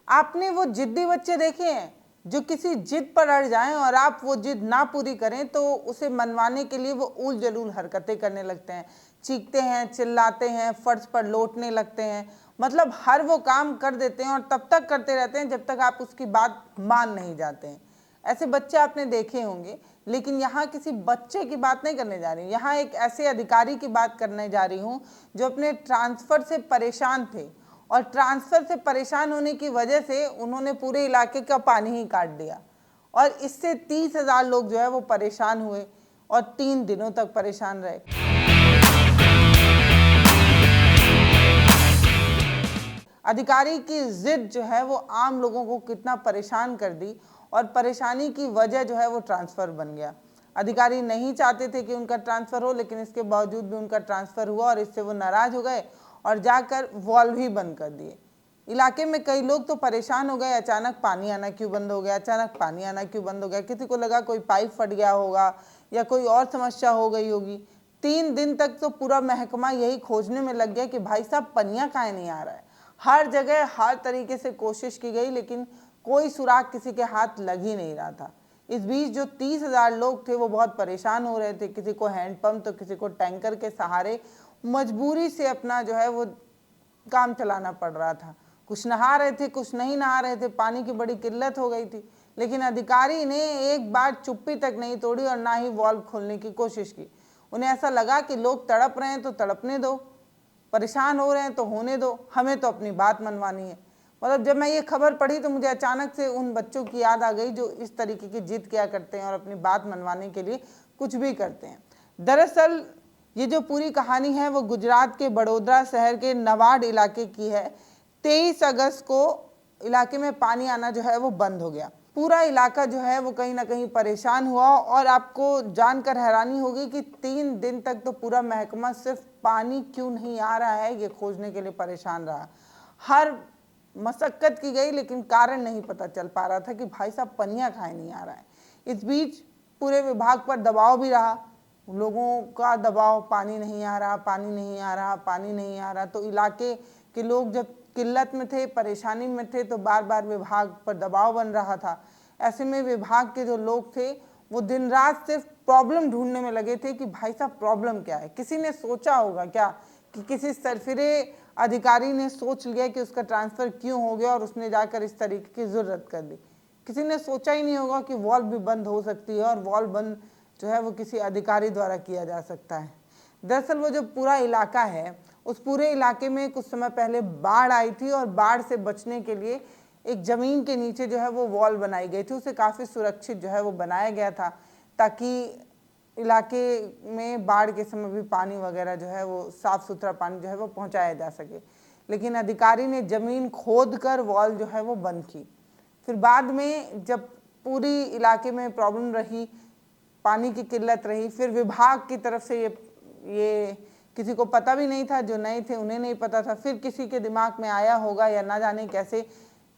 आपने वो जिद्दी बच्चे देखे हैं जो किसी जिद पर अड़ जाएं और आप वो जिद ना पूरी करें तो उसे मनवाने के लिए वो ऊल जलूल हरकतें करने लगते हैं, चीखते हैं, चिल्लाते हैं, फर्श पर लौटने लगते हैं, मतलब हर वो काम कर देते हैं और तब तक करते रहते हैं जब तक आप उसकी बात मान नहीं जाते हैं। ऐसे बच्चे आपने देखे होंगे। लेकिन यहाँ किसी बच्चे की बात नहीं करने जा रही हूँ, यहाँ एक ऐसे अधिकारी की बात करने जा रही हूँ जो अपने ट्रांसफ़र से परेशान थे और ट्रांसफ़र से परेशान होने की वजह से उन्होंने पूरे इलाके का पानी ही काट दिया और इससे 30,000 लोग जो है वो परेशान हुए और 3 दिनों तक परेशान रहे। अधिकारी की जिद जो है वो आम लोगों को कितना परेशान कर दी और परेशानी की वजह जो है वो ट्रांसफ़र बन गया। अधिकारी नहीं चाहते थे कि उनका ट्रांसफ़र हो, लेकिन इसके बावजूद भी उनका ट्रांसफ़र हुआ और इससे वो नाराज़ हो गए और जाकर वॉल्व ही बंद कर दिए। इलाके में कई लोग तो परेशान हो गए, अचानक पानी आना क्यों बंद हो गया, अचानक पानी आना क्यों बंद हो गया। किसी को लगा कोई पाइप फट गया होगा या कोई और समस्या हो गई होगी। 3 दिन तक तो पूरा महकमा यही खोजने में लग गया कि भाई साहब पनिया काहे नहीं आ रहा है। हर जगह हर तरीके से कोशिश की गई लेकिन कोई सुराग किसी के हाथ लग ही नहीं रहा था। इस बीच जो 30,000 लोग थे वो बहुत परेशान हो रहे थे। किसी को हैंडपंप तो किसी को टैंकर के सहारे मजबूरी से अपना जो है वो काम चलाना पड़ रहा था। कुछ नहा रहे थे, कुछ नहीं नहा रहे थे, पानी की बड़ी किल्लत हो गई थी। लेकिन अधिकारी ने एक बार चुप्पी तक नहीं तोड़ी और ना ही वॉल्व खोलने की कोशिश की। उन्हें ऐसा लगा कि लोग तड़प रहे हैं तो तड़पने दो, परेशान हो रहे हैं तो होने दो, हमें तो अपनी बात मनवानी है। मतलब जब मैं ये खबर पढ़ी तो मुझे अचानक से उन बच्चों की याद आ गई जो इस तरीके की जिद किया करते हैं और अपनी बात मनवाने के लिए कुछ भी करते हैं। दरअसल ये जो पूरी कहानी है वो गुजरात के बड़ोदरा शहर के नवाड इलाके की है। 23 अगस्त को इलाके में पानी आना जो है वो बंद हो गया। पूरा इलाका जो है वो कहीं ना कहीं परेशान हुआ और आपको जानकर हैरानी होगी कि 3 दिन तक तो पूरा महकमा सिर्फ पानी क्यों नहीं आ रहा है ये खोजने के लिए परेशान रहा। हर मशक्कत की गई लेकिन कारण नहीं पता चल पा रहा था कि भाई साहब पनिया काहे नहीं आ रहा है। इस बीच पूरे विभाग पर दबाव भी रहा, लोगों का दबाव, पानी नहीं आ रहा, पानी नहीं आ रहा, पानी नहीं आ रहा। तो इलाके के लोग जब किल्लत में थे, परेशानी में थे, तो बार बार विभाग पर दबाव बन रहा था। ऐसे में विभाग के जो लोग थे वो दिन रात सिर्फ प्रॉब्लम ढूंढने में लगे थे कि भाई साहब प्रॉब्लम क्या है। किसी ने सोचा होगा क्या कि किसी सरफिरे अधिकारी ने सोच लिया कि उसका ट्रांसफ़र क्यों हो गया और उसने जाकर इस तरीके की ज़रूरत कर दी। किसी ने सोचा ही नहीं होगा कि वॉल्व भी बंद हो सकती है और वॉल्व बंद जो है वो किसी अधिकारी द्वारा किया जा सकता है। दरअसल वो जो पूरा इलाका है उस पूरे इलाके में कुछ समय पहले बाढ़ आई थी और बाढ़ से बचने के लिए एक ज़मीन के नीचे जो है वो वॉल बनाई गई थी। उसे काफ़ी सुरक्षित जो है वो बनाया गया था ताकि इलाके में बाढ़ के समय भी पानी वगैरह जो है वो साफ़ सुथरा पानी जो है वो पहुंचाया जा सके। लेकिन अधिकारी ने ज़मीन खोद कर वॉल जो है वो बंद की। फिर बाद में जब पूरी इलाके में प्रॉब्लम रही, पानी की किल्लत रही, फिर विभाग की तरफ से ये किसी को पता भी नहीं था, जो नए थे उन्हें नहीं पता था। फिर किसी के दिमाग में आया होगा या ना जाने कैसे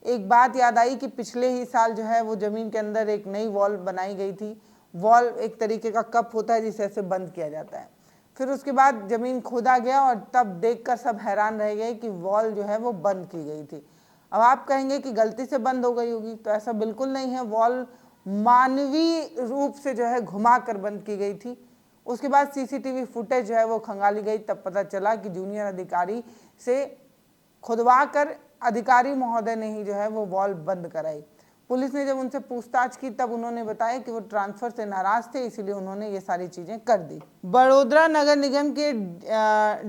एक बात याद आई कि पिछले ही साल जो है वो ज़मीन के अंदर एक नई वॉल बनाई गई थी। वॉल एक तरीके का कप होता है जिसे ऐसे बंद किया जाता है। फिर उसके बाद ज़मीन खोदा गया और तब देखकर सब हैरान रह गए कि वॉल जो है वो बंद की गई थी। अब आप कहेंगे कि गलती से बंद हो गई होगी, तो ऐसा बिल्कुल नहीं है। वॉल मानवीय रूप से जो है घुमा कर बंद की गई थी। उसके बाद सीसीटीवी फुटेज जो है वो खंगाली गई, तब पता चला कि जूनियर अधिकारी से खुदवा कर अधिकारी महोदय ने ही जो है वो वॉल बंद कराई। पुलिस ने जब उनसे पूछताछ की तब उन्होंने बताया कि वो ट्रांसफ़र से नाराज़ थे, इसीलिए उन्होंने ये सारी चीज़ें कर दी। बड़ोदरा नगर निगम के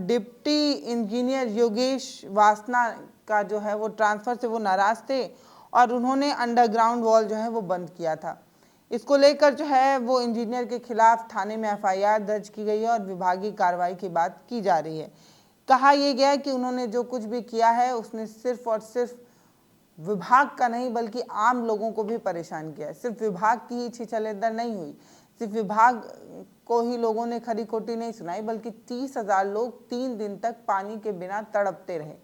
डिप्टी इंजीनियर योगेश वासना का जो है वो ट्रांसफ़र से वो नाराज़ थे और उन्होंने अंडरग्राउंड वॉल जो है वो बंद किया था। इसको लेकर जो है वो इंजीनियर के खिलाफ थाने में एफआईआर दर्ज की गई है और विभागीय कार्रवाई की बात की जा रही है। कहा यह गया कि उन्होंने जो कुछ भी किया है उसने सिर्फ और सिर्फ विभाग का नहीं बल्कि आम लोगों को भी परेशान किया है। सिर्फ विभाग की ही छीछलेदर नहीं हुई, सिर्फ विभाग को ही लोगों ने खरी खोटी नहीं सुनाई, बल्कि 30,000 लोग 3 दिन तक पानी के बिना तड़पते रहे।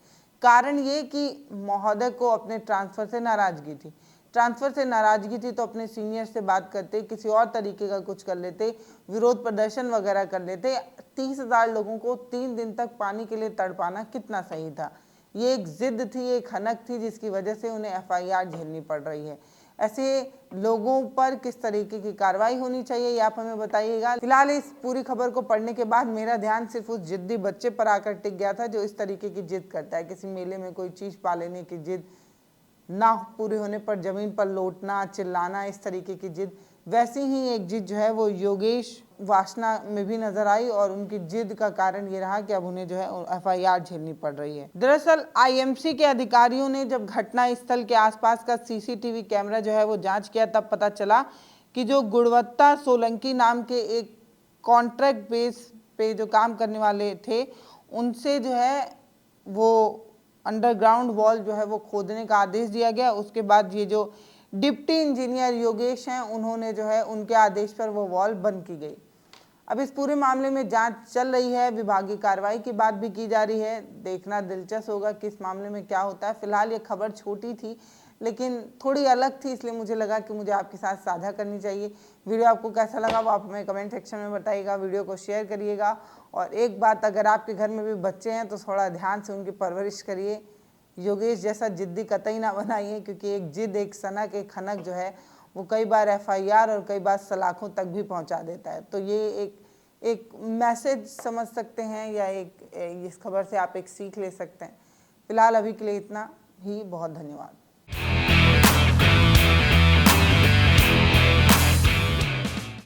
कारण ये कि महोदय को अपने ट्रांसफ़र से नाराज़गी थी। ट्रांसफ़र से नाराज़गी थी तो अपने सीनियर से बात करते, किसी और तरीके का कुछ कर लेते, विरोध प्रदर्शन वगैरह कर लेते। 30,000 लोगों को 3 दिन तक पानी के लिए तड़पाना कितना सही था। ये एक जिद थी, एक हनक थी, जिसकी वजह से उन्हें FIR झेलनी पड़ रही है। ऐसे लोगों पर किस तरीके की कार्रवाई होनी चाहिए, ये आप हमें बताइएगा। फिलहाल इस पूरी खबर को पढ़ने के बाद मेरा ध्यान सिर्फ उस जिद्दी बच्चे पर आकर टिक गया था जो इस तरीके की जिद करता है। किसी मेले में कोई चीज़ पा लेने की जिद, ना पूरी होने पर ज़मीन पर लौटना, चिल्लाना, इस तरीके की जिद। वैसी ही एक जिद जो है वो योगेश वासना में भी नजर आई और उनकी जिद का कारण ये रहा कि अब उन्हें जो है FIR झेलनी पड़ रही है। दरअसल IMC के अधिकारियों ने जब घटना स्थल के आसपास का CCTV कैमरा जो है वो जांच किया, तब पता चला कि जो गुणवत्ता सोलंकी नाम के एक कॉन्ट्रैक्ट बेस पे जो काम करने वाले थे, उनसे जो है वो अंडरग्राउंड वॉल जो है वो खोदने का आदेश दिया गया। उसके बाद ये जो डिप्टी इंजीनियर योगेश हैं, उन्होंने जो है उनके आदेश पर वो वॉल बंद की गई। अब इस पूरे मामले में जांच चल रही है, विभागीय कार्रवाई की बात भी की जा रही है। देखना दिलचस्प होगा कि इस मामले में क्या होता है। फिलहाल ये खबर छोटी थी लेकिन थोड़ी अलग थी, इसलिए मुझे लगा कि मुझे आपके साथ साझा करनी चाहिए। वीडियो आपको कैसा लगा वो आप हमें कमेंट सेक्शन में बताइएगा। वीडियो को शेयर करिएगा और एक बात, अगर आपके घर में भी बच्चे हैं तो थोड़ा ध्यान से उनकी परवरिश करिए। योगेश जैसा जिद्दी कतई ना बनाइए, क्योंकि एक जिद, एक सनक, एक खनक जो है वो कई बार FIR और कई बार सलाखों तक भी पहुंचा देता है। तो ये एक मैसेज समझ सकते हैं या इस खबर से आप एक सीख ले सकते हैं। फिलहाल अभी के लिए इतना ही। बहुत धन्यवाद।